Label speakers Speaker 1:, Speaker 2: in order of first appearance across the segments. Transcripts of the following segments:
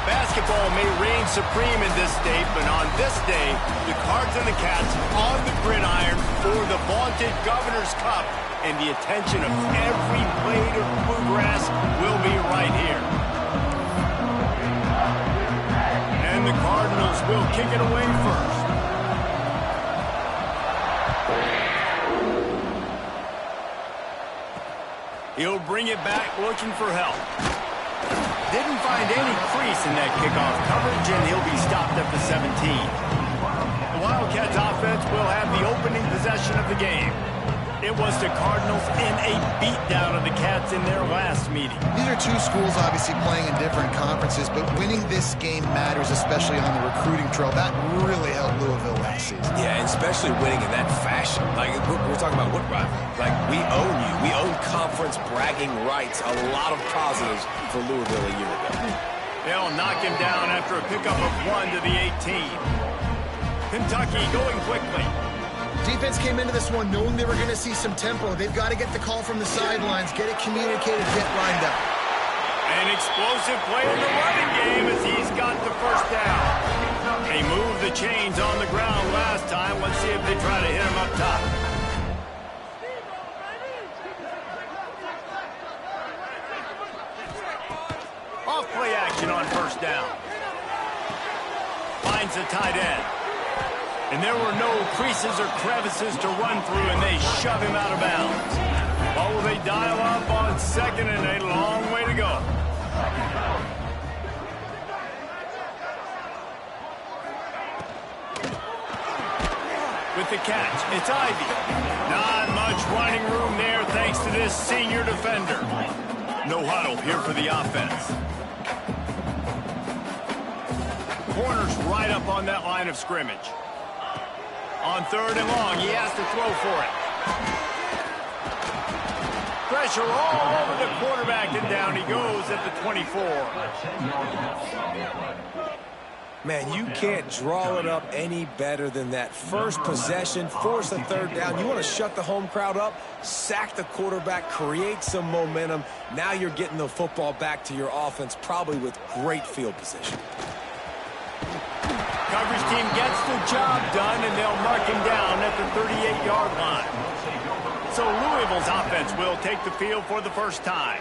Speaker 1: Basketball may reign supreme in this state, but on this day, the Cards and the Cats on the gridiron for the vaunted Governor's Cup, and the attention of every blade of bluegrass will be right here. And the Cardinals will kick it away first. He'll bring it back looking for help. Didn't find any crease in that kickoff coverage, and he'll be stopped at the 17. The Wildcats offense will have the opening possession of the game. It was the Cardinals in a beatdown of the Cats in their last meeting.
Speaker 2: These are two schools obviously playing in different conferences, but winning this game matters, especially on the recruiting trail. That really helped Louisville last season.
Speaker 3: Yeah, and especially winning in that fashion. Like, we're talking about what rivalry? Like, we own you. We own conference bragging rights. A lot of positives for Louisville a year ago.
Speaker 1: They'll knock him down after a pickup of 1 to the 18. Kentucky going quickly.
Speaker 2: Defense came into this one knowing they were going to see some tempo. They've got to get the call from the sidelines, get it communicated, get lined up.
Speaker 1: An explosive play in the running game as he's got the first down. They moved the chains on the ground last time. Let's see if they try to hit him up top. Off play action on first down. Finds the tight end. And there were no creases or crevices to run through, and they shove him out of bounds. What will they dial up on second, and a long way to go. With the catch, it's Ivy. Not much running room there thanks to this senior defender. No huddle here for the offense. Corner's right up on that line of scrimmage. On third and long, he has to throw for it. Pressure all over the quarterback, and down he goes at the 24.
Speaker 3: Man, you can't draw it up any better than that. First possession, force a third down. You want to shut the home crowd up, sack the quarterback, create some momentum. Now you're getting the football back to your offense, probably with great field position.
Speaker 1: Coverage team gets the job done, and they'll mark him down at the 38-yard line. So Louisville's offense will take the field for the first time.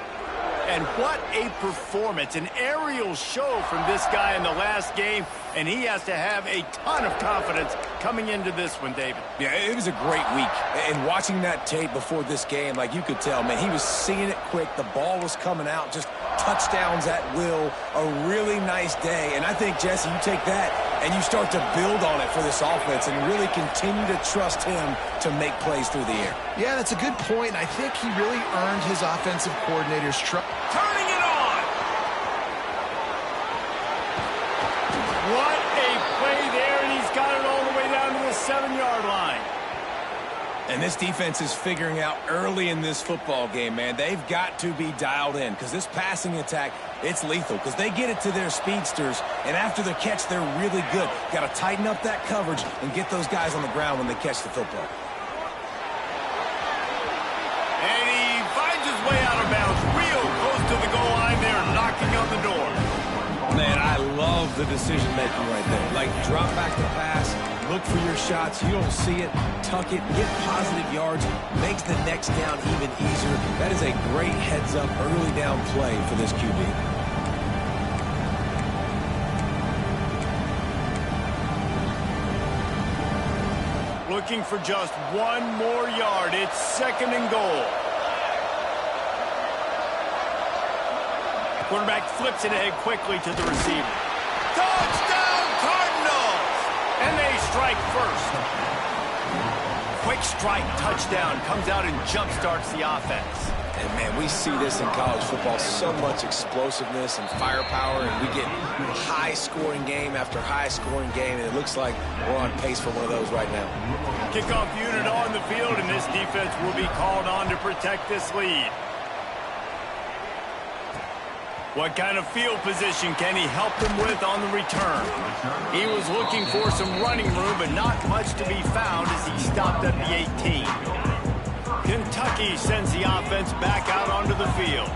Speaker 1: And what a performance, an aerial show from this guy in the last game, and he has to have a ton of confidence coming into this one, David.
Speaker 3: Yeah, it was a great week. And watching that tape before this game, like you could tell, man, he was seeing it quick. The ball was coming out, just touchdowns at will. A really nice day. And I think, Jesse, you take that and you start to build on it for this offense and really continue to trust him to make plays through the air.
Speaker 2: Yeah, that's a good point. I think he really earned his offensive coordinator's trust.
Speaker 1: Turning it on! What a play there, and he's got it all the way down to the 7-yard line.
Speaker 3: And this defense is figuring out early in this football game, man. They've got to be dialed in because this passing attack, it's lethal because they get it to their speedsters, and after the catch, they're really good. Got to tighten up that coverage and get those guys on the ground when they catch the football.
Speaker 1: And he finds his way out of bounds real close to the goal line there, knocking on the door.
Speaker 3: Man, I love the decision-making right there. Like, drop back the pass, look for your shots. You don't see it, tuck it, get positive yards, makes the next down even easier. That is a great heads-up early down play for this QB.
Speaker 1: Looking for just one more yard. It's second and goal. Quarterback flips it ahead quickly to the receiver. Touchdown, Cardinals! And they strike first. Quick strike touchdown comes out and jump-starts the offense.
Speaker 3: And, man, we see this in college football, so much explosiveness and firepower, and we get high-scoring game after high-scoring game, and it looks like we're on pace for one of those right now.
Speaker 1: Kickoff unit on the field, and this defense will be called on to protect this lead. What kind of field position can he help them with on the return? He was looking for some running room, but not much to be found as he stopped at the 18. Kentucky sends the offense back out onto the field.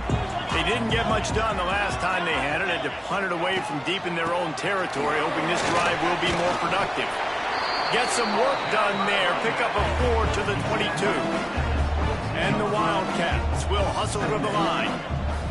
Speaker 1: They didn't get much done the last time they had it. Had to punt it away from deep in their own territory, hoping this drive will be more productive. Get some work done there. Pick up a 4 to the 22. And the Wildcats will hustle to the line.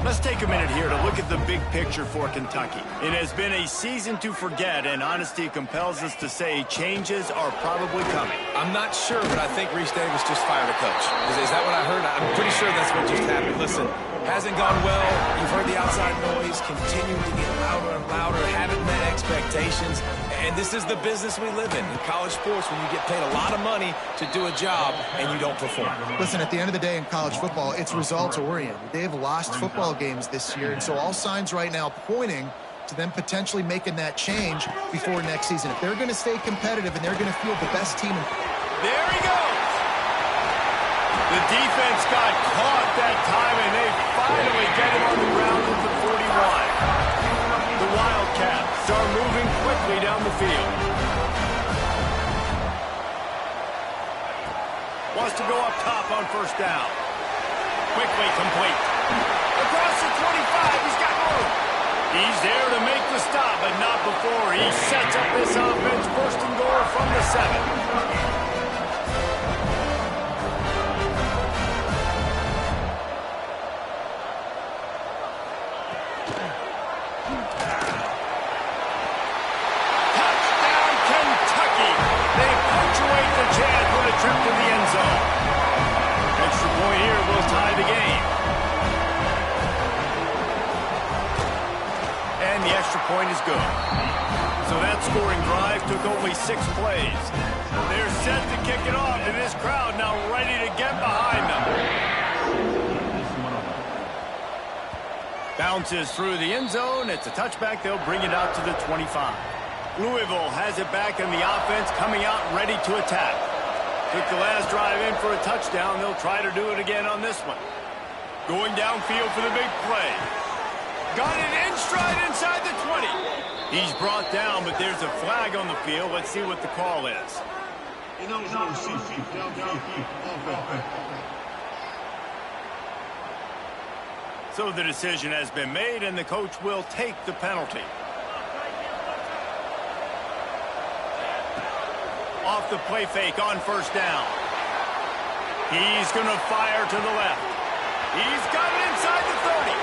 Speaker 1: Let's take a minute here to look at the big picture for Kentucky. It has been a season to forget, and honesty compels us to say changes are probably coming.
Speaker 3: I'm not sure, but I think Reese Davis just fired a coach. Is that what I heard? I'm pretty sure that's what just happened. Listen, hasn't gone well. You've heard the outside noise, continuing to get louder and louder, haven't met expectations. And this is the business we live in college sports, when you get paid a lot of money to do a job and you don't perform.
Speaker 2: Listen, at the end of the day in college football, it's results-oriented. They've lost football games this year, and so all signs right now pointing to them potentially making that change before next season. If they're going to stay competitive and they're going to field the best team.
Speaker 1: There he goes! The defense got caught that time, and they finally get him on the ground at the 41. The Wildcats are moving quickly down the field. Wants to go up top on first down. Quickly complete. Across the 25, he's got room. He's there to make the stop, but not before he sets up this offense first and goal from the 7. Trip to the end zone. Extra point here will tie the game. And the extra point is good. So that scoring drive took only 6 plays. They're set to kick it off, and this crowd now ready to get behind them. Bounces through the end zone. It's a touchback. They'll bring it out to the 25. Louisville has it back in the offense, coming out ready to attack. Took the last drive in for a touchdown. They'll try to do it again on this one. Going downfield for the big play. Got it in stride inside the 20. He's brought down, but there's a flag on the field. Let's see what the call is. So the decision has been made, and the coach will take the penalty. Off the play fake on first down. He's going to fire to the left. He's got it inside the 30.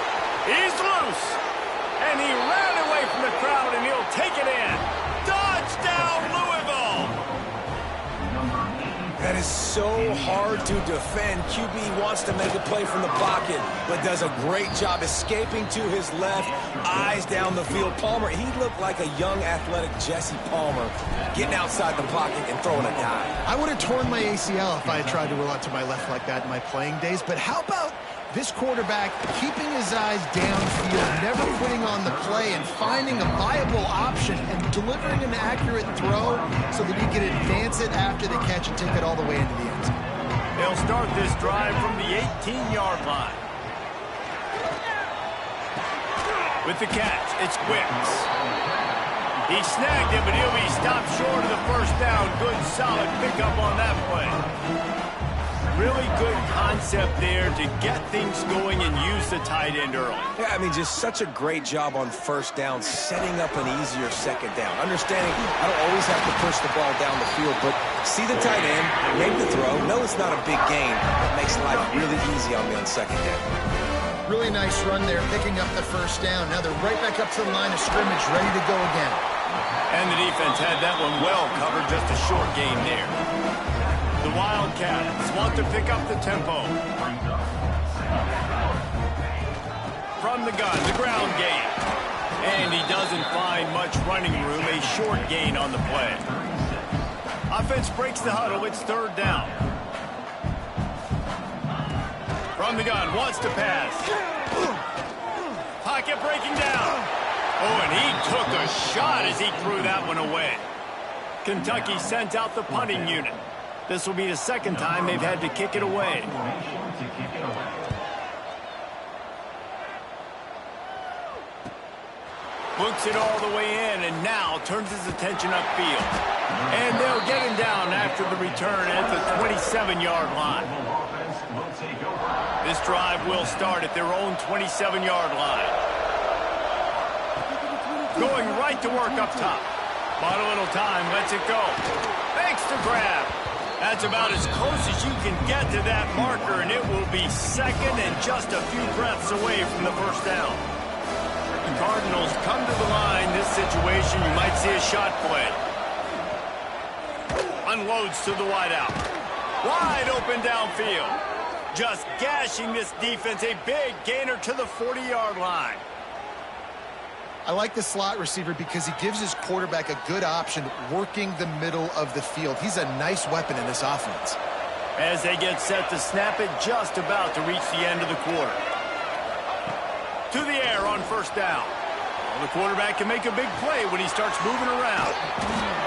Speaker 1: He's loose. And he ran away from the crowd, and he'll take it in. Touchdown, Louisville!
Speaker 3: That is so hard to defend. QB wants to make a play from the pocket, but does a great job escaping to his left, eyes down the field. Palmer, he looked like a young, athletic Jesse Palmer, getting outside the pocket and throwing a dive.
Speaker 2: I would have torn my ACL if I had tried to roll out to my left like that in my playing days, but how about this quarterback keeping his eyes downfield, never quitting on the play, and finding a viable option and delivering an accurate throw so that he can advance it after the catch and take it all the way into the end zone.
Speaker 1: They'll start this drive from the 18-yard line. With the catch, it's Wicks. He snagged it, but he'll be stopped short of the first down. Good, solid pickup on that play. Really good concept there to get things going and use the tight end early.
Speaker 3: Yeah, I mean, just such a great job on first down, setting up an easier second down. Understanding I don't always have to push the ball down the field, but see the tight end, make the throw. No, it's not a big gain. It makes life really easy on me on second down.
Speaker 2: Really nice run there, picking up the first down. Now they're right back up to the line of scrimmage, ready to go again.
Speaker 1: And the defense had that one well covered, just a short gain there. The Wildcats want to pick up the tempo. From the gun, the ground game. And he doesn't find much running room, a short gain on the play. Offense breaks the huddle, it's third down. From the gun, wants to pass. Pocket breaking down. Oh, and he took a shot as he threw that one away. Kentucky sent out the punting unit. This will be the second time they've had to kick it away. Books it all the way in and now turns his attention upfield. And they'll get him down after the return at the 27-yard line. This drive will start at their own 27-yard line. Going right to work up top. Bought a little time, lets it go. Makes the grab. That's about as close as you can get to that marker, and it will be second and just a few breaths away from the first down. The Cardinals come to the line. This situation, you might see a shot play. Unloads to the wideout. Wide open downfield. Just gashing this defense. A big gainer to the 40-yard line.
Speaker 2: I like the slot receiver because he gives his quarterback a good option working the middle of the field. He's a nice weapon in this offense.
Speaker 1: As they get set to snap it, just about to reach the end of the quarter. To the air on first down. Well, the quarterback can make a big play when he starts moving around.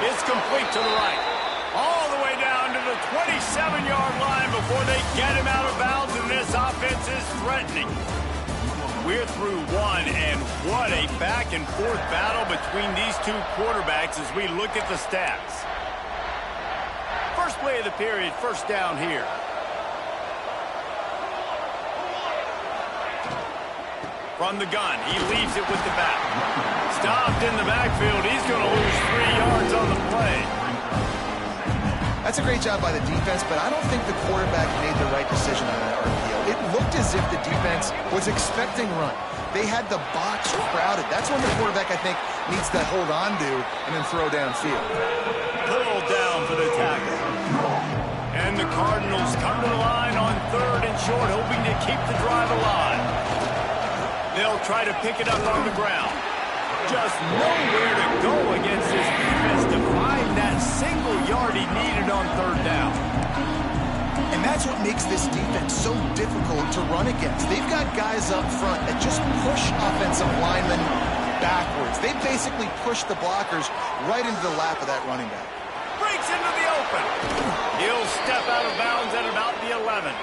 Speaker 1: It's complete to the right. All the way down to the 27-yard line before they get him out of bounds, and this offense is threatening. We're through one, and what a back-and-forth battle between these two quarterbacks as we look at the stats. First play of the period, first down here. From the gun, he leaves it with the back. Stopped in the backfield. He's going to lose 3 yards on the play.
Speaker 2: That's a great job by the defense, but I don't think the quarterback made the right decision on that RPO. It looked as if the defense was expecting run. They had the box crowded. That's when the quarterback, I think, needs to hold on to and then throw downfield.
Speaker 1: Pulled down for the tackle. And the Cardinals come to the line on third and short, hoping to keep the drive alive. They'll try to pick it up on the ground. Just nowhere to go against this defense to find that single yard he needed on third down.
Speaker 2: And that's what makes this defense so difficult to run against. They've got guys up front that just push offensive linemen backwards. They basically push the blockers right into the lap of that running back.
Speaker 1: Breaks into the open. He'll step out of bounds at about the 11.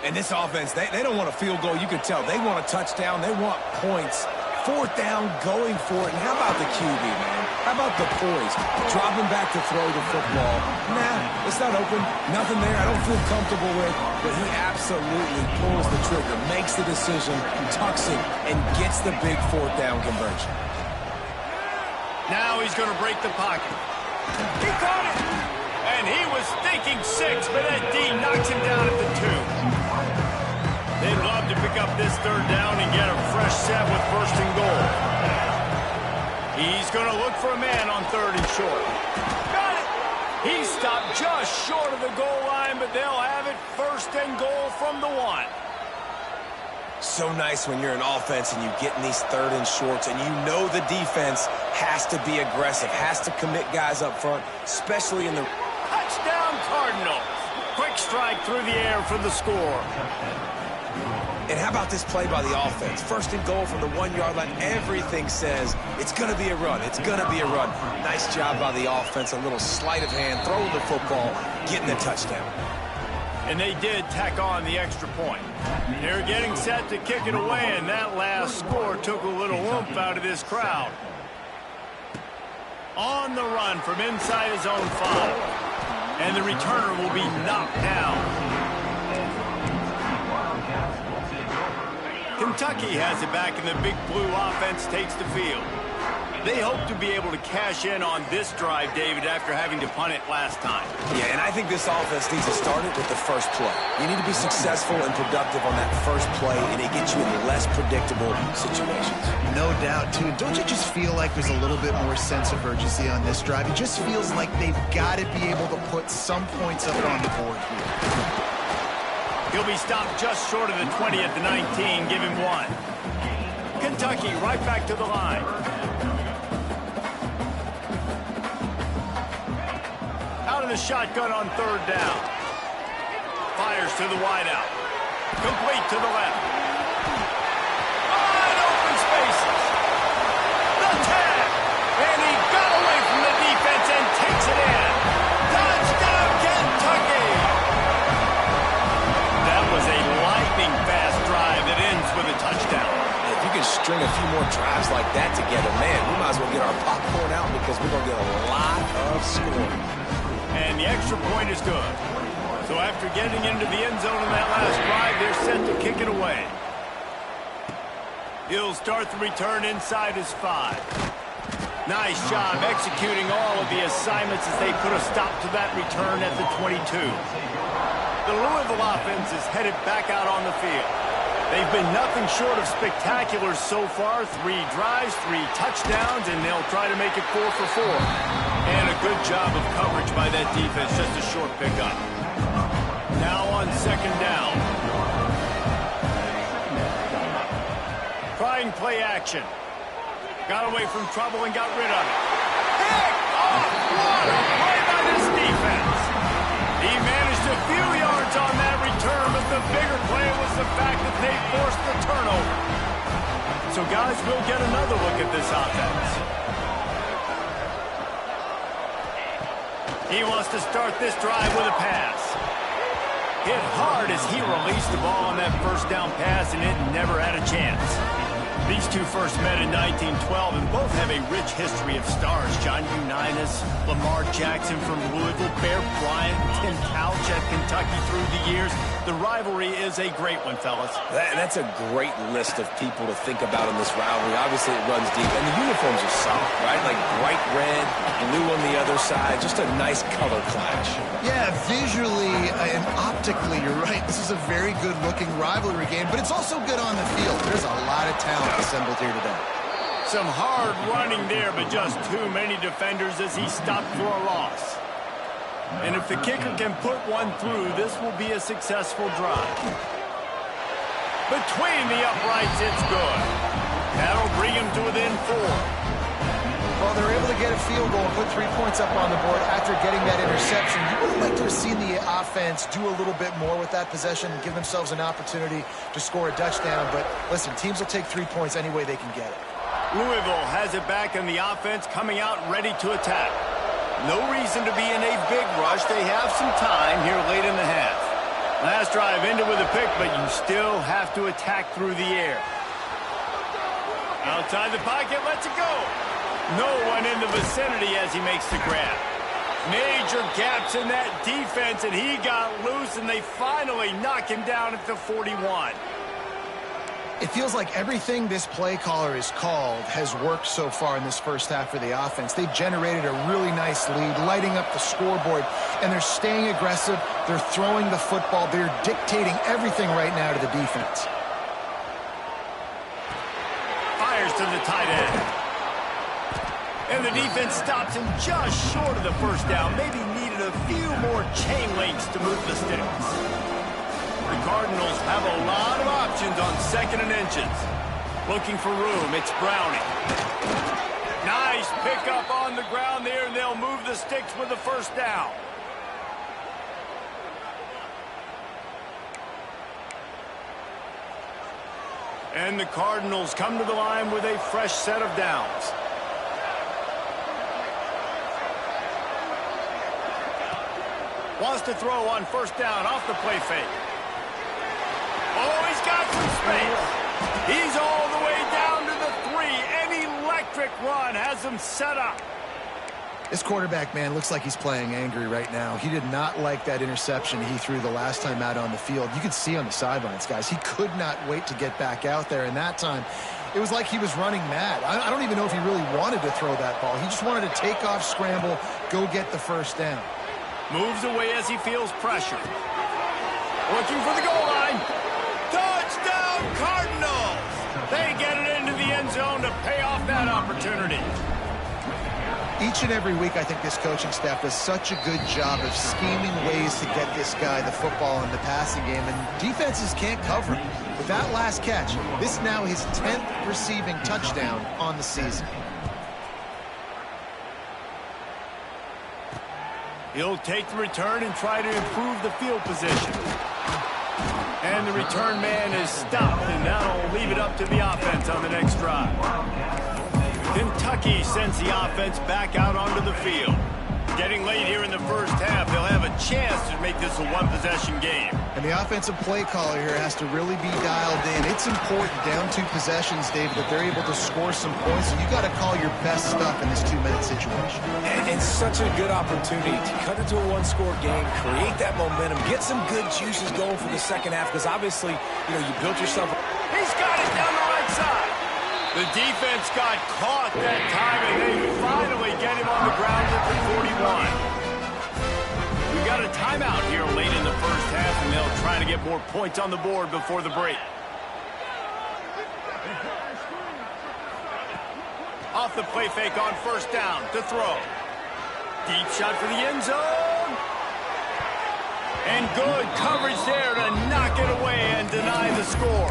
Speaker 3: And this offense, they don't want a field goal. You can tell they want a touchdown. They want points. Fourth down, going for it. And how about the QB, man? How about the poise? Dropping back to throw the football. Nah, it's not open. Nothing there I don't feel comfortable with. But he absolutely pulls the trigger, makes the decision, tucks it, and gets the big fourth down conversion.
Speaker 1: Now he's going to break the pocket. He caught it. And he was thinking 6, but that D knocks him down at the 2. They'd love to pick up this third down and get a fresh set with first and goal. He's going to look for a man on third and short. Got it! He stopped just short of the goal line, but they'll have it first and goal from the 1.
Speaker 3: So nice when you're an offense and you get in these third and shorts and you know the defense has to be aggressive, has to commit guys up front, especially in the...
Speaker 1: Touchdown Cardinals! Quick strike through the air for the score.
Speaker 3: And how about this play by the offense? First and goal from the 1-yard line. Everything says it's going to be a run. It's going to be a run. Nice job by the offense. A little sleight of hand, throwing the football, getting the touchdown.
Speaker 1: And they did tack on the extra point. They're getting set to kick it away, and that last score took a little oomph out of this crowd. On the run from inside his own 5. And the returner will be knocked down. Kentucky has it back, and the Big Blue offense takes the field. They hope to be able to cash in on this drive, David, after having to punt it last time.
Speaker 3: Yeah, and I think this offense needs to start it with the first play. You need to be successful and productive on that first play, and it gets you in less predictable situations.
Speaker 2: No doubt, too. Don't you just feel like there's a little bit more sense of urgency on this drive? It just feels like they've got to be able to put some points up on the board here.
Speaker 1: He'll be stopped just short of the 20 at the 19. Give him 1. Kentucky right back to the line. Out of the shotgun on third down. Fires to the wideout. Complete to the left. Wide open spaces. The tag. And he got away from the defense and takes it in. Touchdown, Kentucky. That was a lightning-fast drive that ends with a touchdown.
Speaker 3: If you can string a few more drives like that together, man, we might as well get our popcorn out because we're going to get a lot of scoring.
Speaker 1: And the extra point is good. So after getting into the end zone in that last drive, they're set to kick it away. He'll start the return inside his 5. Nice job executing all of the assignments as they put a stop to that return at the 22. The Louisville offense is headed back out on the field. They've been nothing short of spectacular so far. 3 drives, 3 touchdowns, and they'll try to make it 4 for 4. And a good job of coverage by that defense, just a short pickup. Now on second down. Trying play action. Got away from trouble and got rid of it. Pick off! What a play by this defense! He managed a few yards on that return, but the bigger play was the fact that they forced the turnover. So, guys, we'll get another look at this offense. He wants to start this drive with a pass. Hit hard as he released the ball on that first down pass, and it never had a chance. These two first met in 1912 and both have a rich history of stars. John Unitas, Lamar Jackson from Louisville, Bear Bryant, Tim Couch at Kentucky through the years. The rivalry is a great one, fellas.
Speaker 3: That's a great list of people to think about in this rivalry. Obviously, it runs deep. And the uniforms are solid, right? Like bright red, blue on the other side. Just a nice color clash.
Speaker 2: Yeah, visually and optically, you're right. This is a very good-looking rivalry game, but it's also good on the field. There's a lot of talent assembled here today.
Speaker 1: Some hard running there, but just too many defenders as he stopped for a loss. And if the kicker can put one through, this will be a successful drive. Between the uprights, it's good. That'll bring him to within 4.
Speaker 2: Well, they're able to get a field goal and put 3 points up on the board after getting that interception. You would like to have seen the offense do a little bit more with that possession and give themselves an opportunity to score a touchdown. But listen, teams will take 3 points any way they can get it.
Speaker 1: Louisville has it back in the offense, coming out ready to attack. No reason to be in a big rush. They have some time here late in the half. Last drive ended with a pick, but you still have to attack through the air. Outside the pocket, lets it go. No one in the vicinity as he makes the grab. Major gaps in that defense, and he got loose, and they finally knock him down at the 41.
Speaker 2: It feels like everything this play caller has called has worked so far in this first half for the offense. They've generated a really nice lead, lighting up the scoreboard, and they're staying aggressive. They're throwing the football. They're dictating everything right now to the defense.
Speaker 1: Fires to the tight end. And the defense stops him just short of the first down. Maybe needed a few more chain links to move the sticks. The Cardinals have a lot of options on 2nd and inches. Looking for room, it's Browning. Nice pickup on the ground there, and they'll move the sticks with the first down. And the Cardinals come to the line with a fresh set of downs. Wants to throw on first down off the play fake. Oh, he's got some space. He's all the way down to the 3. An electric run has him set up.
Speaker 2: This quarterback, man, looks like he's playing angry right now. He did not like that interception he threw the last time out on the field. You could see on the sidelines, guys, he could not wait to get back out there. And that time, it was like he was running mad. I don't even know if he really wanted to throw that ball. He just wanted to take off, scramble, go get the first down.
Speaker 1: Moves away as he feels pressure. Looking for the goal line. Touchdown, Cardinals! They get it into the end zone to pay off that opportunity.
Speaker 2: Each and every week, I think this coaching staff does such a good job of scheming ways to get this guy the football in the passing game, and defenses can't cover him. With that last catch, this is now his 10th receiving touchdown on the season.
Speaker 1: He'll take the return and try to improve the field position. And the return man is stopped, and that'll leave it up to the offense on the next drive. Kentucky sends the offense back out onto the field. Getting late here in the first half, they'll have a chance to make this a one-possession game.
Speaker 2: And the offensive play caller here has to really be dialed in. It's important, down 2 possessions, David, that they're able to score some points. And you got to call your best stuff in this 2-minute situation.
Speaker 3: And such a good opportunity to cut into a one-score game, create that momentum, get some good juices going for the second half, because obviously, you know, you built yourself.
Speaker 1: He's got it down the right side. The defense got caught that time, and they finally get him on the ground at the 41. We've got a timeout here late in the first half, and they'll try to get more points on the board before the break. Off the play fake on first down to throw. Deep shot for the end zone. And good coverage there to knock it away and deny the score.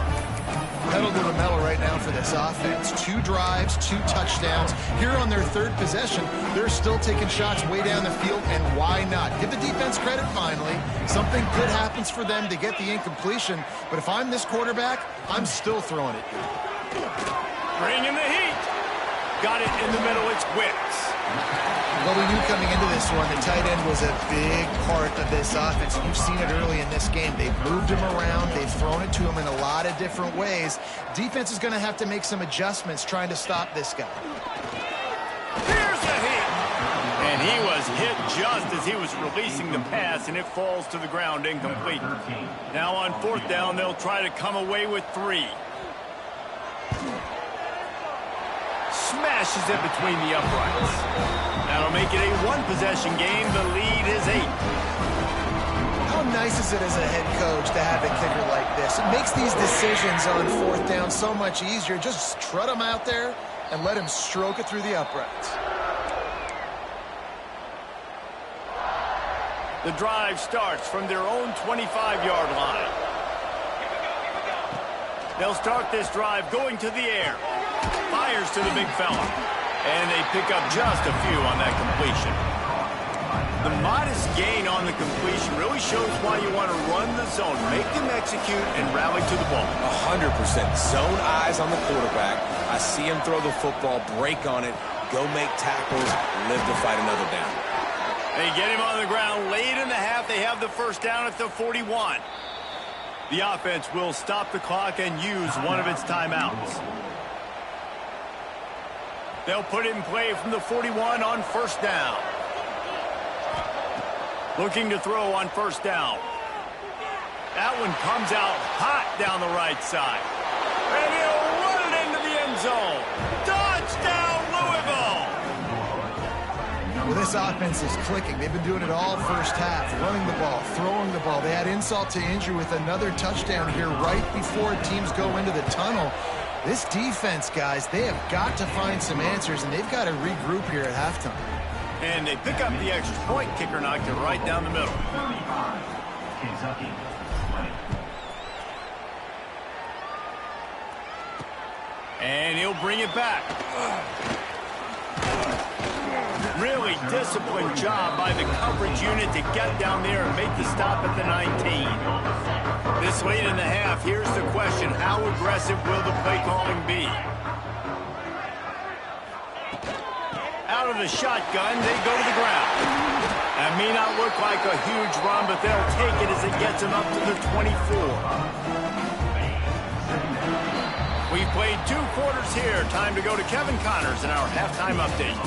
Speaker 2: Pedal to the metal right now for this offense. 2 drives, 2 touchdowns. Here on their 3rd possession, they're still taking shots way down the field, and why not? Give the defense credit finally. Something good happens for them to get the incompletion, but if I'm this quarterback, I'm still throwing it.
Speaker 1: Bringing the heat. Got it in the middle, it's Wicks.
Speaker 2: Well, we knew coming into this one, the tight end was a big part of this offense. You've seen it early in this game. They've moved him around. They've thrown it to him in a lot of different ways. Defense is going to have to make some adjustments trying to stop this guy.
Speaker 1: Here's the hit. And he was hit just as he was releasing the pass, and it falls to the ground incomplete. Now on 4th down, they'll try to come away with 3. Smashes it between the uprights. That'll make it a one-possession game. The lead is 8.
Speaker 2: How nice is it as a head coach to have a kicker like this? It makes these decisions on 4th down so much easier. Just trot him out there and let him stroke it through the uprights.
Speaker 1: The drive starts from their own 25-yard line. They'll start this drive going to the air. Fires to the big fella. And they pick up just a few on that completion. The modest gain on the completion really shows why you want to run the zone, make them execute, and rally to the ball.
Speaker 3: 100%. Zone eyes on the quarterback. I see him throw the football, break on it, go make tackles, live to fight another down.
Speaker 1: They get him on the ground late in the half. They have the first down at the 41. The offense will stop the clock and use one of its timeouts. They'll put it in play from the 41 on first down. Looking to throw on first down. That one comes out hot down the right side. And he'll run it into the end zone. Touchdown, Louisville!
Speaker 2: Well, this offense is clicking. They've been doing it all first half, running the ball, throwing the ball. They had insult to injury with another touchdown here right before teams go into the tunnel. This defense, guys, they have got to find some answers, and they've got to regroup here at halftime.
Speaker 1: And they pick up the extra point. Kicker knocked it right down the middle. And he'll bring it back. Really disciplined job by the coverage unit to get down there and make the stop at the 19. This late in the half, here's the question: how aggressive will the play calling be? Out of the shotgun, they go to the ground. That may not look like a huge run, but they'll take it as it gets them up to the 24. We've played 2 quarters here. Time to go to Kevin Connors in our halftime update.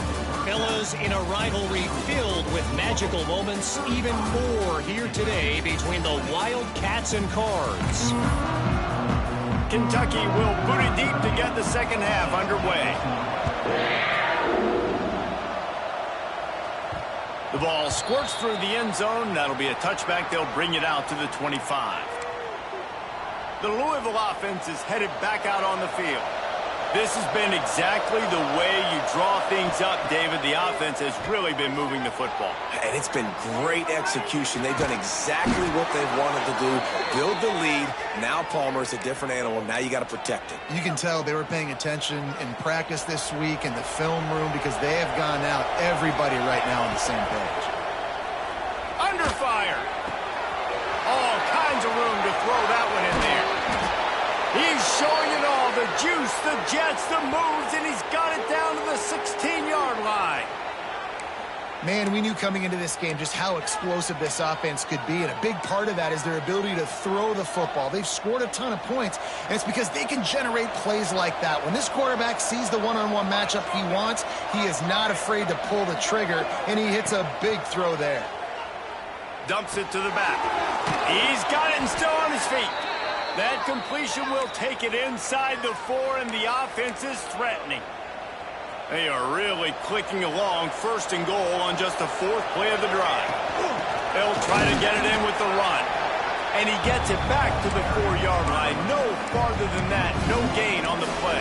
Speaker 4: Fellas, in a rivalry filled with magical moments, even more here today between the Wildcats and Cards.
Speaker 1: Kentucky will boot it deep to get the second half underway. The ball squirts through the end zone. That'll be a touchback. They'll bring it out to the 25. The Louisville offense is headed back out on the field. This has been exactly the way you draw things up, David. The offense has really been moving the football.
Speaker 3: And it's been great execution. They've done exactly what they've wanted to do. Build the lead. Now Palmer's a different animal. Now you got to protect it.
Speaker 2: You can tell they were paying attention in practice this week in the film room because they have gone out, everybody right now on the same page.
Speaker 1: Under fire. All kinds of room to throw that one in there. He's showing it all, the juice, the jets, the moves, and he's got it down to the 16-yard line.
Speaker 2: Man, we knew coming into this game just how explosive this offense could be, and a big part of that is their ability to throw the football. They've scored a ton of points, and it's because they can generate plays like that. When this quarterback sees the one-on-one matchup he wants, he is not afraid to pull the trigger, and he hits a big throw there.
Speaker 1: Dumps it to the back. He's got it and still on his feet. That completion will take it inside the 4, and the offense is threatening. They are really clicking along, first and goal on just the 4th play of the drive. They'll try to get it in with the run. And he gets it back to the 4-yard line. No farther than that. No gain on the play.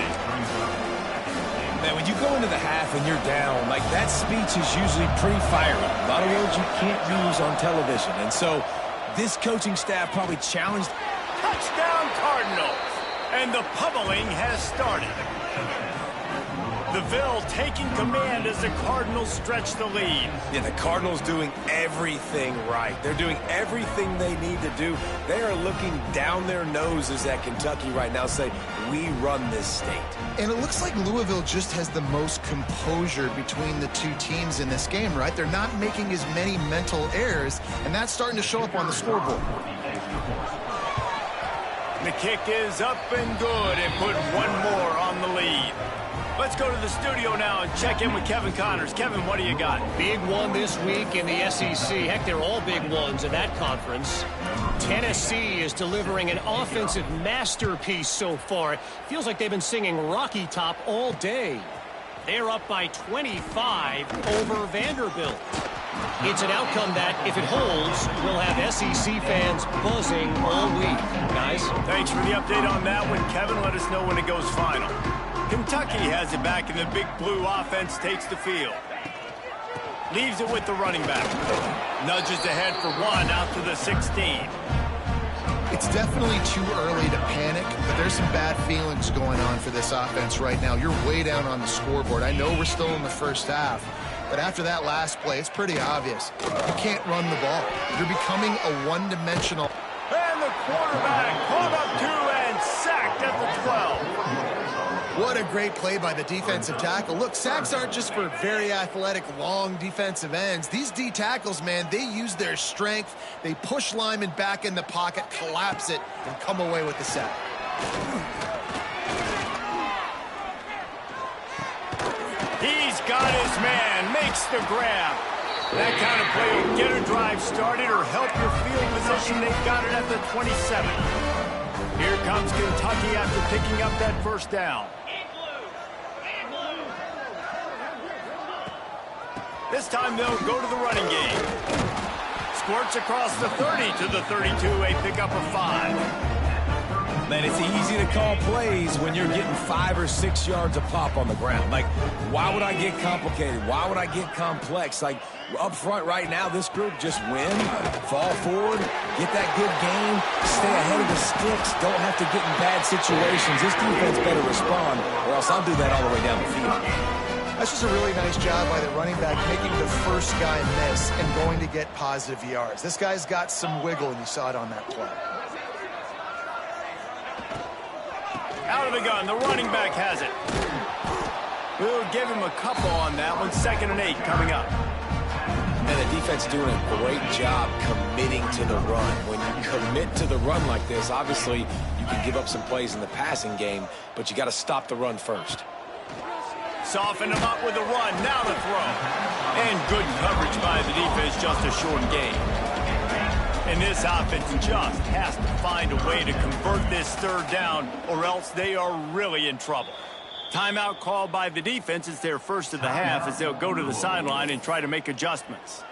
Speaker 3: Man, when you go into the half and you're down, like that speech is usually pretty fiery. A lot of words you can't use on television. And so this coaching staff probably challenged.
Speaker 1: Touchdown Cardinals. And the pummeling has started. The Ville taking command as the Cardinals stretch the lead.
Speaker 3: Yeah, the Cardinals doing everything right. They're doing everything they need to do. They are looking down their noses at Kentucky right now, say, we run this state.
Speaker 2: And it looks like Louisville just has the most composure between the two teams in this game, right? They're not making as many mental errors, and that's starting to show up on the scoreboard.
Speaker 1: The kick is up and good and put one more on the lead. Let's go to the studio now and check in with Kevin Connors. Kevin, what do you got?
Speaker 4: Big one this week in the SEC. Heck, they're all big ones in that conference. Tennessee is delivering an offensive masterpiece so far. It feels like they've been singing Rocky Top all day. They're up by 25 over Vanderbilt. It's an outcome that, if it holds, will have SEC fans buzzing all week. Guys?
Speaker 1: Thanks for the update on that one, Kevin. Let us know when it goes final. Kentucky has it back, and the Big Blue offense takes the field. Leaves it with the running back. Nudges ahead for 1 out to the 16.
Speaker 2: It's definitely too early to panic, but there's some bad feelings going on for this offense right now. You're way down on the scoreboard. I know we're still in the first half, but after that last play, it's pretty obvious. You can't run the ball. You're becoming a one-dimensional.
Speaker 1: And the quarterback caught up to and sacked at the 12.
Speaker 2: What a great play by the defensive tackle. Look, sacks aren't just for very athletic, long defensive ends. These D tackles, man, they use their strength. They push linemen back in the pocket, collapse it, and come away with the sack.
Speaker 1: He's got his man, makes the grab. That kind of play will get a drive started or help your field position. They've got it at the 27. Here comes Kentucky after picking up that first down. This time they'll go to the running game. Squirts across the 30 to the 32, a pickup of 5.
Speaker 3: Man, it's easy to call plays when you're getting 5 or 6 yards a pop on the ground. Like, why would I get complicated? Why would I get complex? Like, up front right now, this group just win, fall forward, get that good game, stay ahead of the sticks, don't have to get in bad situations. This defense better respond, or else I'll do that all the way down the field.
Speaker 2: That's just a really nice job by the running back, making the first guy miss and going to get positive yards. This guy's got some wiggle, and you saw it on that play.
Speaker 1: Out of the gun, the running back has it. We'll give him a couple on that one. 2nd and 8 coming up.
Speaker 3: And the defense doing a great job committing to the run. When you commit to the run like this, obviously you can give up some plays in the passing game, but you got to stop the run first.
Speaker 1: Soften him up with a run, now the throw. And good coverage by the defense, just a short gain. And this offense just has to find a way to convert this 3rd down, or else they are really in trouble. Timeout called by the defense. It's their first of the half as they'll go to the sideline and try to make adjustments.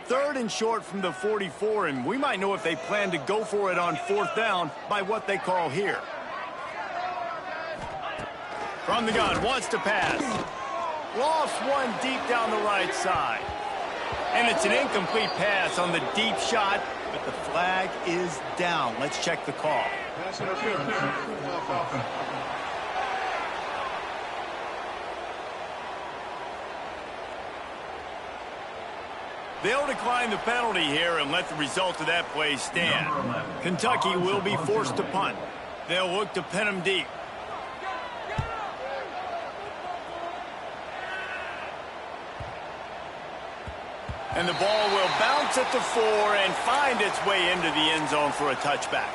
Speaker 1: Third and short from the 44, and we might know if they plan to go for it on 4th down by what they call here. From the gun, wants to pass. Lost one deep down the right side. And it's an incomplete pass on the deep shot, but the flag is down. Let's check the call. They'll decline the penalty here and let the result of that play stand. Kentucky will be forced to punt. They'll look to pin them deep. And the ball will bounce at the 4 and find its way into the end zone for a touchback.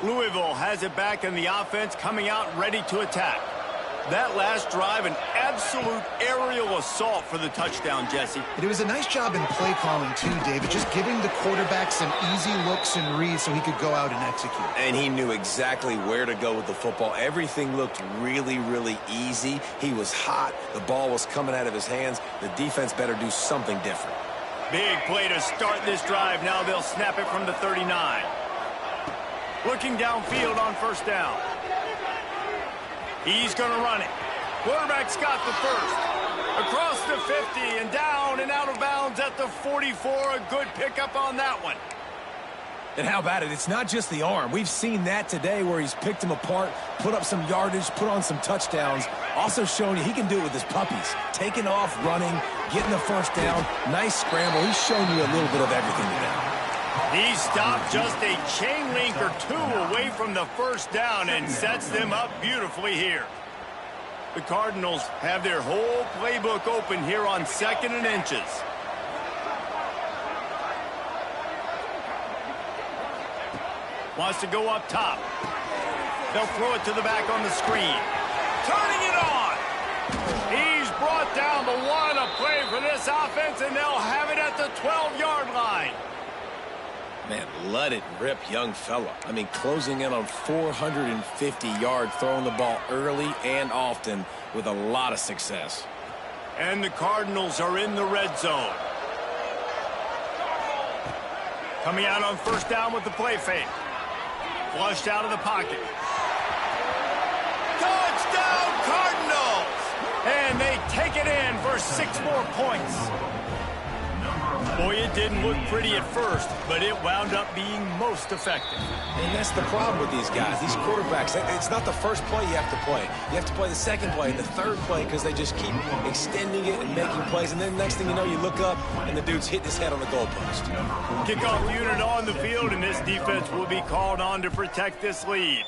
Speaker 1: Louisville has it back in the offense, coming out ready to attack. That last drive, an absolute aerial assault for the touchdown, Jesse.
Speaker 2: It was a nice job in play calling, too, David, just giving the quarterback some easy looks and reads so he could go out and execute.
Speaker 3: And he knew exactly where to go with the football. Everything looked really, really easy. He was hot. The ball was coming out of his hands. The defense better do something different.
Speaker 1: Big play to start this drive. Now they'll snap it from the 39. Looking downfield on first down. He's going to run it. Quarterback's got the first. Across the 50 and down and out of bounds at the 44. A good pickup on that one.
Speaker 3: And how about it? It's not just the arm. We've seen that today where he's picked them apart, put up some yardage, put on some touchdowns. Also showing you he can do it with his puppies. Taking off, running, getting the first down. Nice scramble. He's shown you a little bit of everything today.
Speaker 1: He stopped just a chain link or two away from the first down and sets them up beautifully here. The Cardinals have their whole playbook open here on 2nd and inches. Wants to go up top. They'll throw it to the back on the screen. Turning it on. He's brought down the 1, a play for this offense, and they'll have it at the 12-yard line.
Speaker 3: Man, let it rip, young fella. I mean, closing in on 450 yards, throwing the ball early and often with a lot of success.
Speaker 1: And the Cardinals are in the red zone. Coming out on first down with the play fake. Flushed out of the pocket. Touchdown, Cardinals! And they take it in for 6 more points. Boy, it didn't look pretty at first, but it wound up being most effective.
Speaker 3: And that's the problem with these guys, these quarterbacks. It's not the first play you have to play. You have to play the second play, the third play, because they just keep extending it and making plays. And then next thing you know, you look up, and the dude's hitting his head on the goalpost.
Speaker 1: Kickoff unit on the field, and this defense will be called on to protect this lead.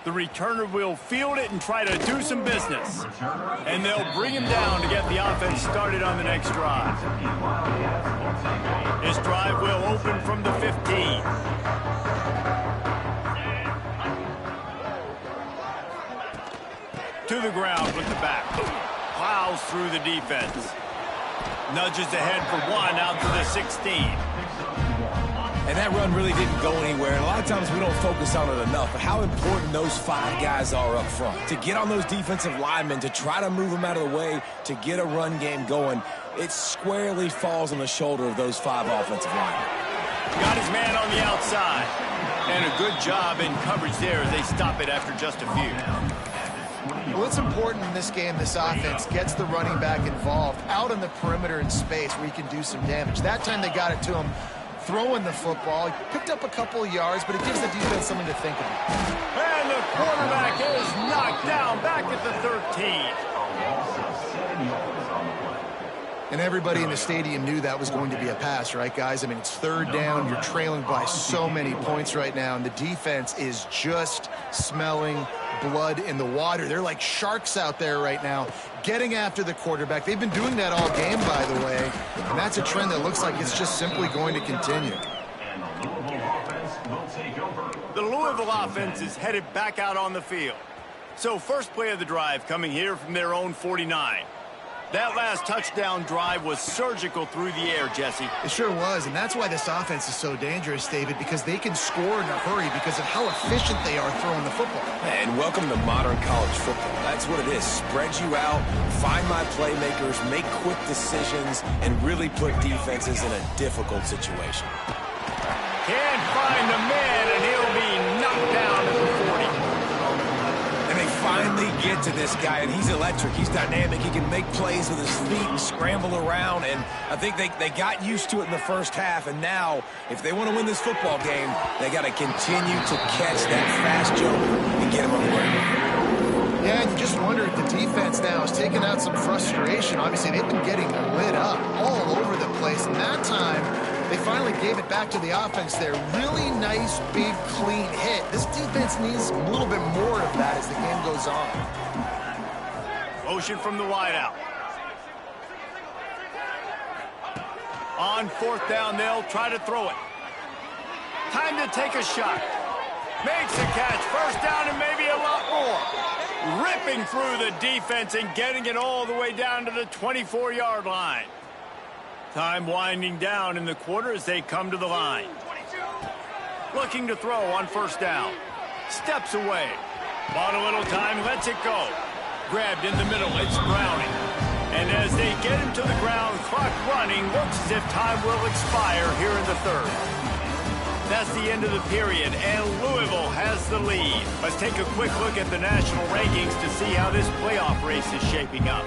Speaker 1: The returner will field it and try to do some business. And they'll bring him down to get the offense started on the next drive. This drive will open from the 15. To the ground with the back. Plows through the defense. Nudges ahead for 1 out to the 16.
Speaker 3: And that run really didn't go anywhere. And a lot of times we don't focus on it enough. But how important those 5 guys are up front. To get on those defensive linemen, to try to move them out of the way, to get a run game going, it squarely falls on the shoulder of those 5 offensive linemen.
Speaker 1: Got his man on the outside. And a good job in coverage there as they stop it after just a few.
Speaker 2: Well, it's important in this game, this offense gets the running back involved out on the perimeter in space where he can do some damage. That time they got it to him. Throwing the football. He picked up a couple of yards, but it gives the defense something to think about.
Speaker 1: And the quarterback is knocked down back at the 13.
Speaker 2: And everybody in the stadium knew that was going to be a pass, right, guys? I mean, it's 3rd down. You're trailing by so many points right now, and the defense is just smelling blood in the water. They're like sharks out there right now, getting after the quarterback. They've been doing that all game, by the way, and that's a trend that looks like it's just simply going to continue.
Speaker 1: The Louisville offense is headed back out on the field. So first play of the drive coming here from their own 49. That last touchdown drive was surgical through the air, Jesse.
Speaker 2: It sure was, and that's why this offense is so dangerous, David, because they can score in a hurry because of how efficient they are throwing the football.
Speaker 3: And welcome to modern college football. That's what it is. Spread you out, find my playmakers, make quick decisions, and really put defenses in a difficult situation.
Speaker 1: Can't find the man, and he'll be knocked down at the 40.
Speaker 3: And they finally get to this guy, and he's electric. He's dynamic. He can make plays with his feet and scramble around. And I think they got used to it in the first half. And now, if they want to win this football game, they got to continue to catch that fast jumper and get him on the ground.
Speaker 2: Yeah, and you just wonder if the defense now is taking out some frustration. Obviously, they've been getting lit up all over the place. And that time, they finally gave it back to the offense there. Really nice, big, clean hit. This defense needs a little bit more of that as the game goes on.
Speaker 1: Motion from the wideout. On fourth down, they'll try to throw it. Time to take a shot. Makes a catch. First down and maybe a lot more. Ripping through the defense and getting it all the way down to the 24-yard line. Time winding down in the quarter as they come to the line. Looking to throw on first down. Steps away. Bought a little time, lets it go. Grabbed in the middle, it's Browning. And as they get him to the ground, clock running, looks as if time will expire here in the third. That's the end of the period, and Louisville has the lead. Let's take a quick look at the national rankings to see how this playoff race is shaping up.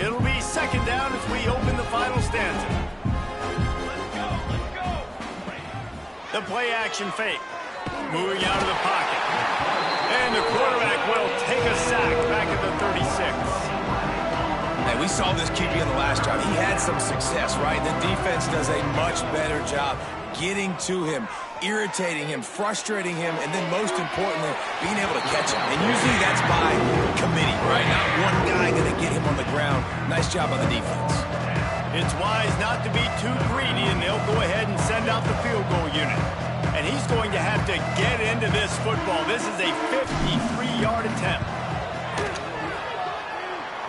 Speaker 1: It'll be second down as we open the final stanza. The play action fake. Moving out of the pocket. And the quarterback will take a sack back at the 36.
Speaker 3: Hey, we saw this QB on the last drive. He had some success, right? The defense does a much better job getting to him, irritating him, frustrating him, and then most importantly, being able to catch him. And usually that's by committee, right? Not one guy going to get him on the ground. Nice job on the defense.
Speaker 1: It's wise not to be too greedy, and they'll go ahead and send out the field goal unit. And he's going to have to get into this football. This is a 53-yard attempt.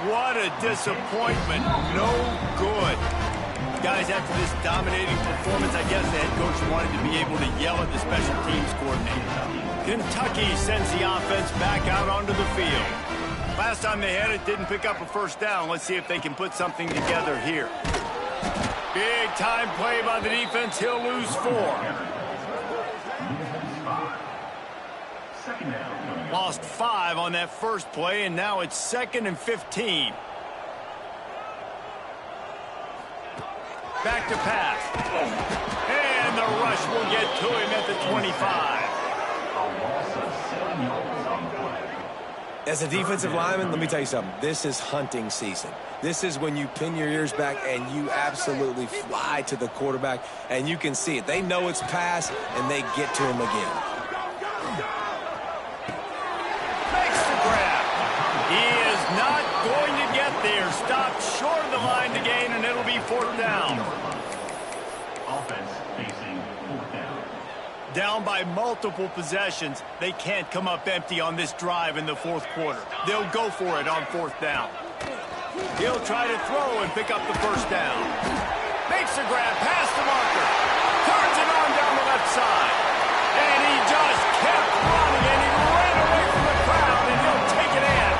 Speaker 1: What a disappointment. No good. Guys, after this dominating performance, I guess the head coach wanted to be able to yell at the special teams coordinator. Kentucky sends the offense back out onto the field. Last time they had it, didn't pick up a first down. Let's see if they can put something together here. Big time play by the defense. He'll lose 4. Lost 5 on that first play, and now it's 2nd and 15. Back to pass. And the rush will get to him at the 25.
Speaker 3: As a defensive lineman, let me tell you something. This is hunting season. This is when you pin your ears back and you absolutely fly to the quarterback, and you can see it. They know it's pass, and they get to him again.
Speaker 1: Makes the grab. He is not going to get there. Stopped short of the line to gain, and it'll be 4th down.
Speaker 5: Offense facing 4th down.
Speaker 1: Down by multiple possessions. They can't come up empty on this drive in the 4th quarter. They'll go for it on 4th down. He'll try to throw and pick up the first down. Makes the grab past the marker. Turns it on down the left side. And he just kept running, and he ran away from the crowd, and he'll take it in.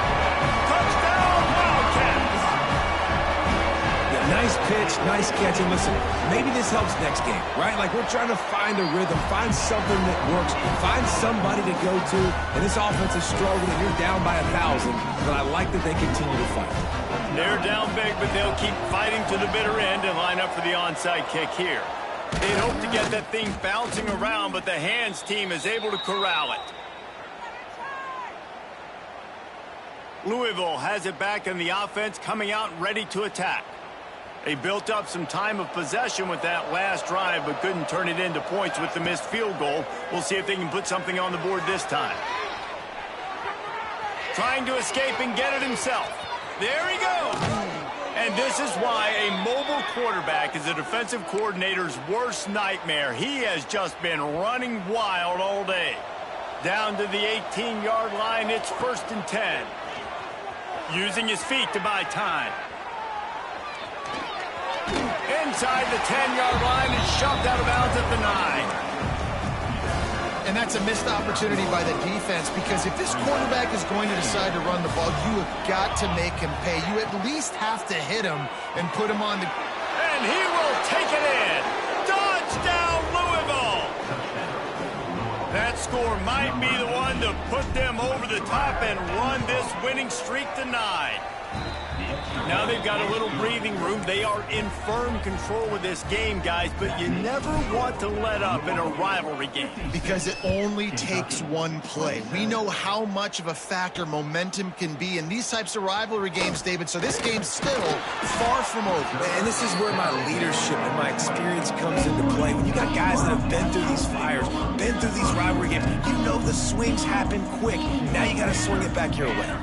Speaker 1: Touchdown, Wildcats.
Speaker 3: Yeah, nice pitch, nice catch. And listen, maybe this helps next game, right? Like we're trying to find a rhythm, find something that works, find somebody to go to. And this offense is struggling, and you're down by 1,000. But I like that they continue to fight.
Speaker 1: They're down big, but they'll keep fighting to the bitter end and line up for the onside kick here. They'd hope to get that thing bouncing around, but the hands team is able to corral it. Louisville has it back in the offense, coming out ready to attack. They built up some time of possession with that last drive, but couldn't turn it into points with the missed field goal. We'll see if they can put something on the board this time. Trying to escape and get it himself. There he goes. And this is why a mobile quarterback is a defensive coordinator's worst nightmare. He has just been running wild all day. Down to the 18-yard line, it's 1st and 10. Using his feet to buy time. Inside the 10-yard line, is shoved out of bounds at the 9.
Speaker 2: And that's a missed opportunity by the defense, because if this quarterback is going to decide to run the ball, you have got to make him pay. You at least have to hit him and put him on the...
Speaker 1: And he will take it in. Touchdown, Louisville. That score might be the one to put them over the top and run this winning streak to 9. Now they've got a little breathing room. They are in firm control of this game, guys, but you never want to let up in a rivalry game.
Speaker 2: Because it only takes one play. We know how much of a factor momentum can be in these types of rivalry games, David, so this game's still far from over.
Speaker 3: And this is where my leadership and my experience comes into play. When you got guys that have been through these fires, been through these rivalry games, you know the swings happen quick. Now you got to swing it back your way.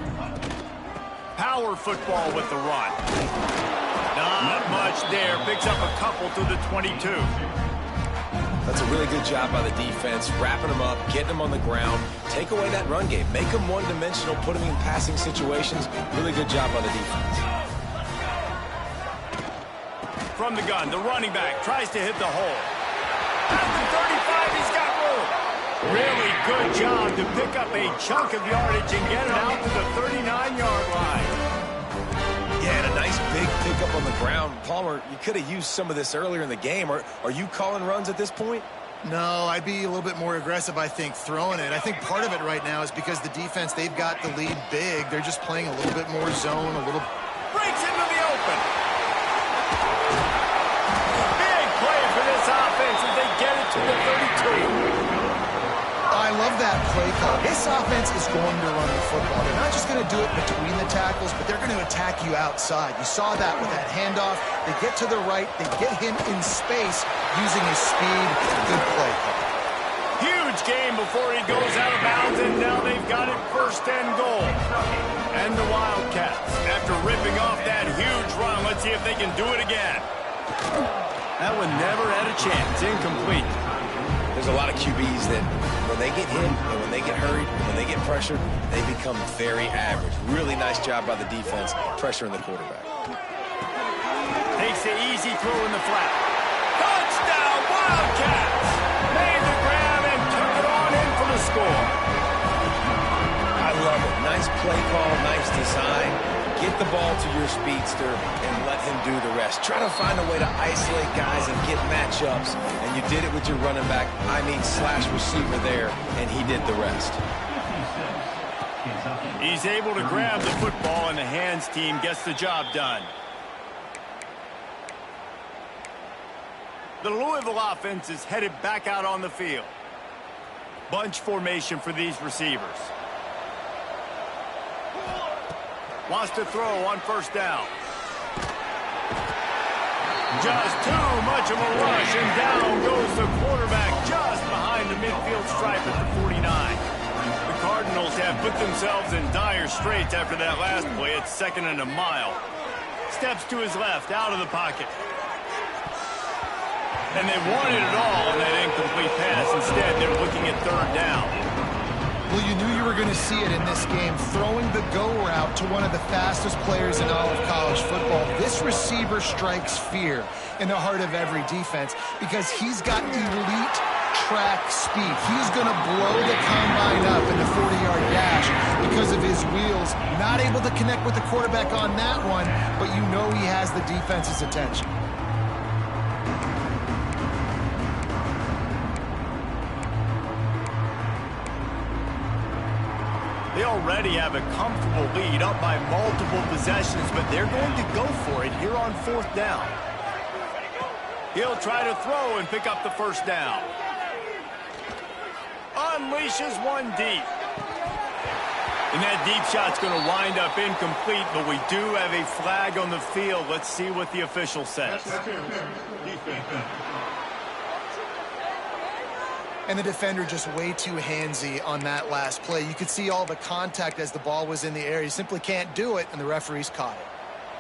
Speaker 1: Power football with the run. Not much there. Picks up a couple to the 22.
Speaker 3: That's a really good job by the defense, wrapping them up, getting them on the ground, take away that run game, make them one-dimensional, put them in passing situations. Really good job by the defense.
Speaker 1: From the gun, the running back tries to hit the hole. At the 35, he's got room. Really good job to pick up a chunk of yardage and get it out to the 39-yard line.
Speaker 3: Yeah, and a nice big pickup on the ground. Palmer, you could have used some of this earlier in the game. Are you calling runs at this point?
Speaker 2: No, I'd be a little bit more aggressive, I think, throwing it. I think part of it right now is because the defense, they've got the lead big. They're just playing a little bit more zone, a little...
Speaker 1: Breaks into the open. Big play for this offense as they get it to the 32.
Speaker 2: I love that play call. This offense is going to run the football. They're not just going to do it between the tackles, but they're going to attack you outside. You saw that with that handoff. They get to the right. They get him in space using his speed. Good play call.
Speaker 1: Huge game before he goes out of bounds, and now they've got it first and goal. And the Wildcats, after ripping off that huge run, let's see if they can do it again. That one never had a chance. Incomplete.
Speaker 3: There's a lot of QBs that when they get hit and when they get hurried, when they get pressured, they become very average. Really nice job by the defense, pressuring the quarterback.
Speaker 1: Takes the easy throw in the flat. Touchdown, Wildcats! Made the grab and took it on in for the score.
Speaker 3: I love it. Nice play call, nice design. Get the ball to your speedster and let him do the rest. Try to find a way to isolate guys and get matchups, and you did it with your running back, slash receiver there, and he did the rest.
Speaker 1: He's able to grab the football, and the hands team gets the job done. The Louisville offense is headed back out on the field. Bunch formation for these receivers. Wants to throw on first down. Just too much of a rush, and down goes the quarterback just behind the midfield stripe at the 49. The Cardinals have put themselves in dire straits after that last play. It's 2nd and a mile. Steps to his left, out of the pocket. And they wanted it all on that incomplete pass. Instead, they're looking at 3rd down.
Speaker 2: Well, you knew you were going to see it in this game, throwing the go route to one of the fastest players in all of college football. This receiver strikes fear in the heart of every defense because he's got elite track speed. He's going to blow the combine up in the 40-yard dash because of his wheels. Not able to connect with the quarterback on that one, but you know he has the defense's attention.
Speaker 1: They already have a comfortable lead, up by multiple possessions, but they're going to go for it here on 4th down. He'll try to throw and pick up the first down. Unleashes one deep. And that deep shot's going to wind up incomplete, but we do have a flag on the field. Let's see what the official says.
Speaker 2: And the defender just way too handsy on that last play. You could see all the contact as the ball was in the air. You simply can't do it, and the referees caught it.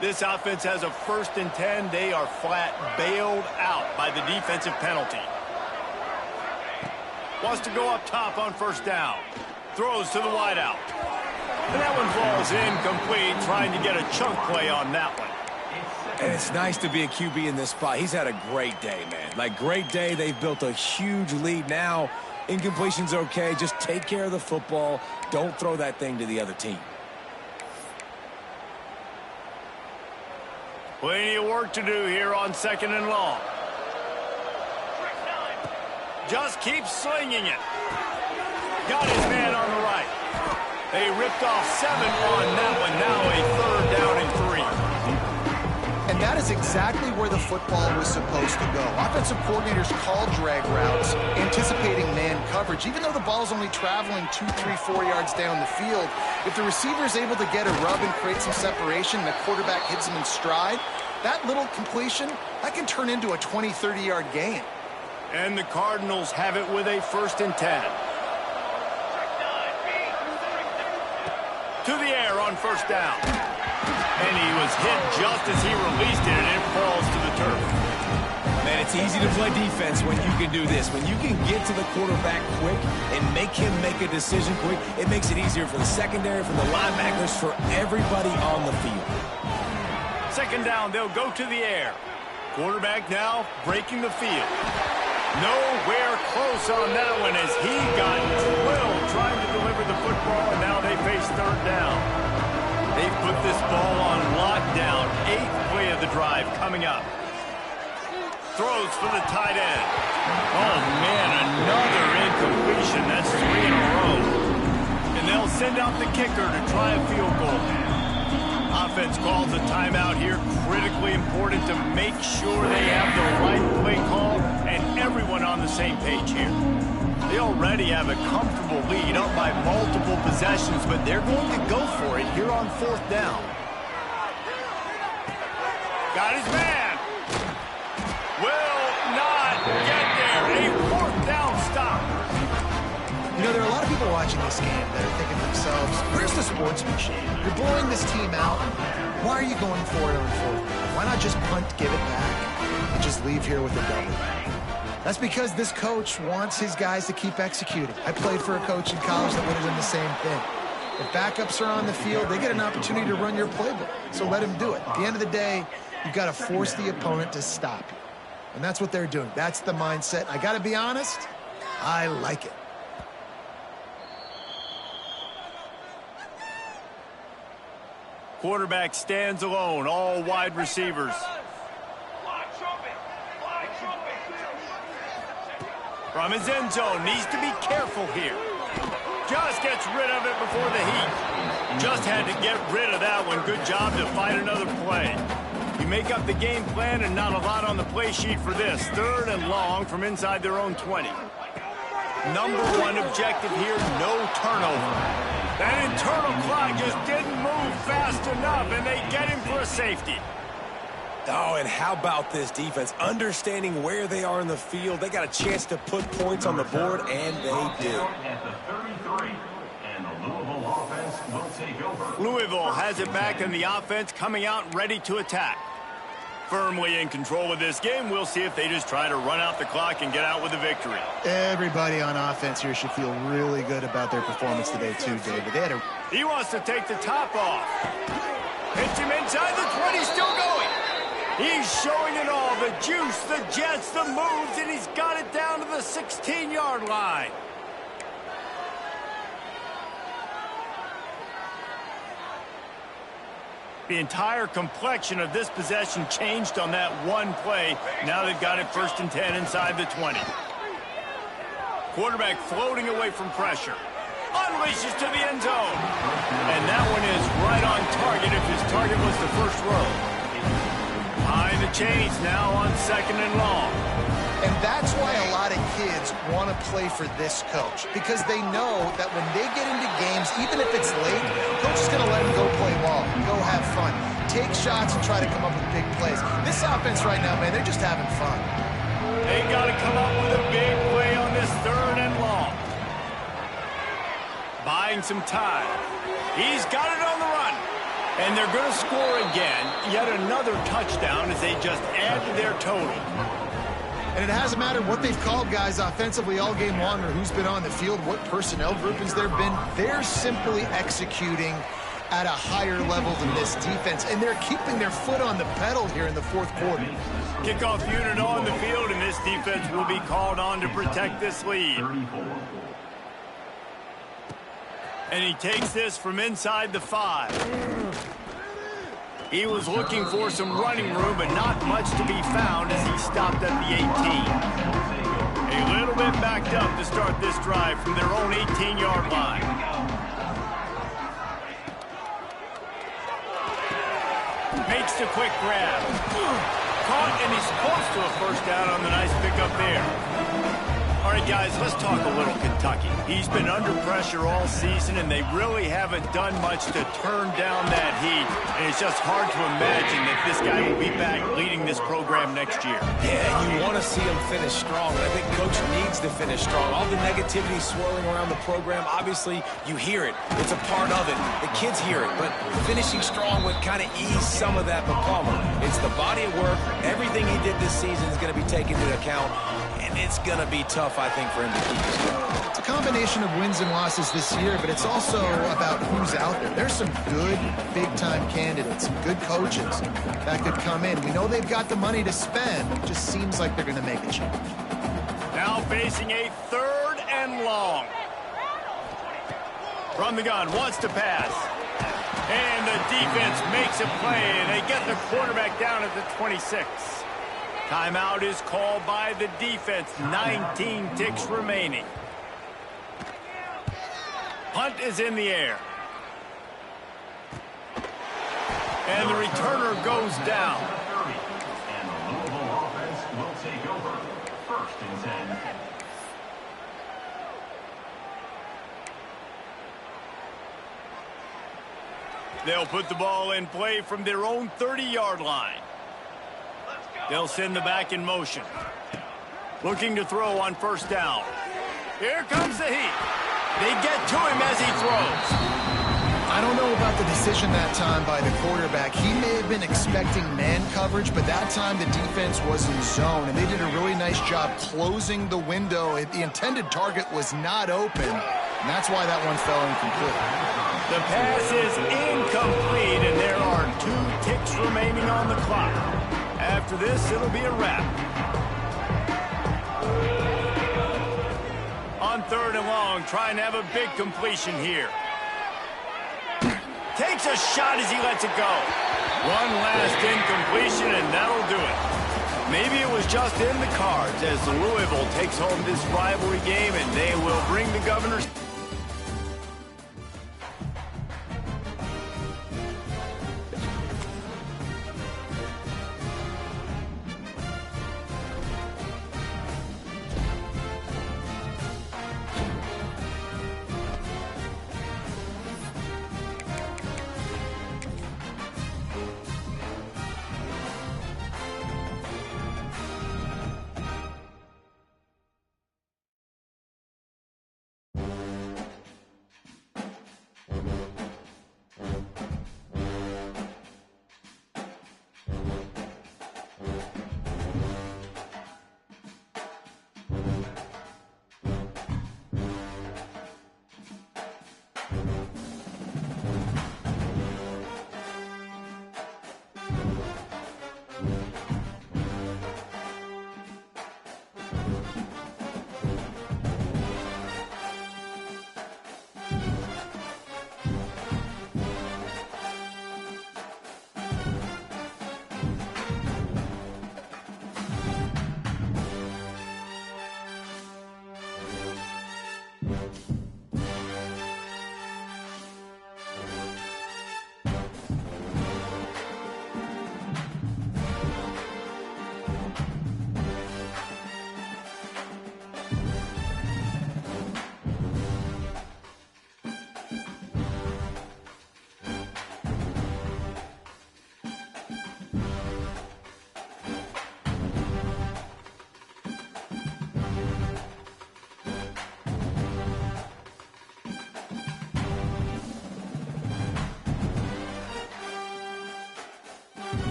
Speaker 1: This offense has a 1st and 10. They are flat bailed out by the defensive penalty. Wants to go up top on first down. Throws to the wideout. And that one falls incomplete, trying to get a chunk play on that one.
Speaker 3: And it's nice to be a QB in this spot. He's had a great day, man. Like, great day. They've built a huge lead now. Incompletion's okay. Just take care of the football. Don't throw that thing to the other team.
Speaker 1: Plenty of work to do here on 2nd and long. Just keeps slinging it. Got his man on the right. They ripped off 7 on that one. Now a 3rd down and 3.
Speaker 2: And that is exactly where the football was supposed to go. Offensive coordinators call drag routes, anticipating man coverage. Even though the ball is only traveling 2, 3, 4 yards down the field, if the receiver is able to get a rub and create some separation, and the quarterback hits him in stride, that little completion, that can turn into a 20, 30-yard gain.
Speaker 1: And the Cardinals have it with a 1st and 10. To the air on first down. And he was hit just as he released it, and it falls to the turf.
Speaker 3: Man, it's easy to play defense when you can do this. When you can get to the quarterback quick and make him make a decision quick, it makes it easier for the secondary, for the linebackers, for everybody on the field.
Speaker 1: Second down, they'll go to the air. Quarterback now breaking the field. Nowhere close on that one as he got drilled trying to deliver the football, and now they face third down. They've put this ball on lockdown. 8th play of the drive coming up. Throws for the tight end. Oh, man, another incompletion. That's 3 in a row. And they'll send out the kicker to try a field goal. Offense calls a timeout here. Critically important to make sure they have the right play call and everyone on the same page here. They already have a comfortable lead up by multiple possessions, but they're going to go for it here on 4th down. Got his man. Will not get there. A 4th down stop.
Speaker 2: You know, there are a lot of people watching this game that are thinking to themselves, where's the sportsmanship? You're blowing this team out. Why are you going for it on 4th down? Why not just punt, give it back, and just leave here with a W? That's because this coach wants his guys to keep executing. I played for a coach in college that would have done the same thing. If backups are on the field, they get an opportunity to run your playbook. So let them do it. At the end of the day, you've got to force the opponent to stop you. And that's what they're doing. That's the mindset. I got to be honest, I like it.
Speaker 1: Quarterback stands alone, all wide receivers. From his end zone, needs to be careful here. Just gets rid of it before the heat. Just had to get rid of that one. Good job to find another play. You make up the game plan and not a lot on the play sheet for this. 3rd and long from inside their own 20. Number 1 objective here, no turnover. That internal clock just didn't move fast enough, and they get him for a safety.
Speaker 3: Oh, and how about this defense? Understanding where they are in the field. They got a chance to put points on the board, and they do.
Speaker 5: At the 33, and the Louisville offense will take over.
Speaker 1: Louisville has it back, and the offense coming out ready to attack. Firmly in control of this game. We'll see if they just try to run out the clock and get out with a victory.
Speaker 2: Everybody on offense here should feel really good about their performance today, too, David.
Speaker 1: He wants to take the top off. Hits him inside the 20, still going. He's showing it all, the juice, the jets, the moves, and he's got it down to the 16-yard line. The entire complexion of this possession changed on that one play. Now they've got it 1st and 10 inside the 20. Quarterback floating away from pressure. Unleashes to the end zone. And that one is right on target if his target was the first row. Behind the chains now on 2nd and long.
Speaker 2: And that's why a lot of kids want to play for this coach, because they know that when they get into games, even if it's late, coach is going to let them go play ball, go have fun, take shots and try to come up with big plays. This offense right now, man, they're just having fun.
Speaker 1: They got to come up with a big play on this 3rd and long. Buying some time. He's got it on the run. And they're going to score again. Yet another touchdown as they just add to their total.
Speaker 2: And it hasn't mattered what they've called guys offensively all game long or who's been on the field, what personnel groupings there have been. They're simply executing at a higher level than this defense, and they're keeping their foot on the pedal here in the 4th quarter.
Speaker 1: Kickoff unit on the field, and this defense will be called on to protect this lead.
Speaker 5: 34.
Speaker 1: And he takes this from inside the 5. He was looking for some running room, but not much to be found as he stopped at the 18. A little bit backed up to start this drive from their own 18-yard line. Makes the quick grab. Caught, and he's close to a 1st down on the nice pickup there. All right, guys, let's talk a little Kentucky. He's been under pressure all season, and they really haven't done much to turn down that heat. And it's just hard to imagine that this guy will be back leading this program next year.
Speaker 3: Yeah, you want to see him finish strong, and I think Coach needs to finish strong. All the negativity swirling around the program, obviously, you hear it. It's a part of it. The kids hear it, but finishing strong would kind of ease some of that. But Palmer, it's the body of work. Everything he did this season is going to be taken into account, and it's going to be tough, I think, for him to keep his job.
Speaker 2: It's a combination of wins and losses this year, but it's also about who's out there. There's some good big-time candidates, some good coaches that could come in. We know they've got the money to spend. It just seems like they're going to make a change.
Speaker 1: Now facing a 3rd and long. From the gun, wants to pass. And the defense makes a play, and they get the quarterback down at the 26. Timeout is called by the defense. 19 ticks remaining. Punt is in the air. And the returner goes down.
Speaker 5: And the Louisville offense will take over. 1st and 10.
Speaker 1: They'll put the ball in play from their own 30-yard line. They'll send the back in motion. Looking to throw on 1st down. Here comes the heat. They get to him as he throws.
Speaker 2: I don't know about the decision that time by the quarterback. He may have been expecting man coverage, but that time the defense was in zone, and they did a really nice job closing the window. The intended target was not open, and that's why that one fell incomplete.
Speaker 1: The pass is incomplete, and there are 2 ticks remaining on the clock. After this, it'll be a wrap. On 3rd and long, trying to have a big completion here. Takes a shot as he lets it go. One last incompletion, and that'll do it. Maybe it was just in the cards as Louisville takes home this rivalry game, and they will bring the Governors.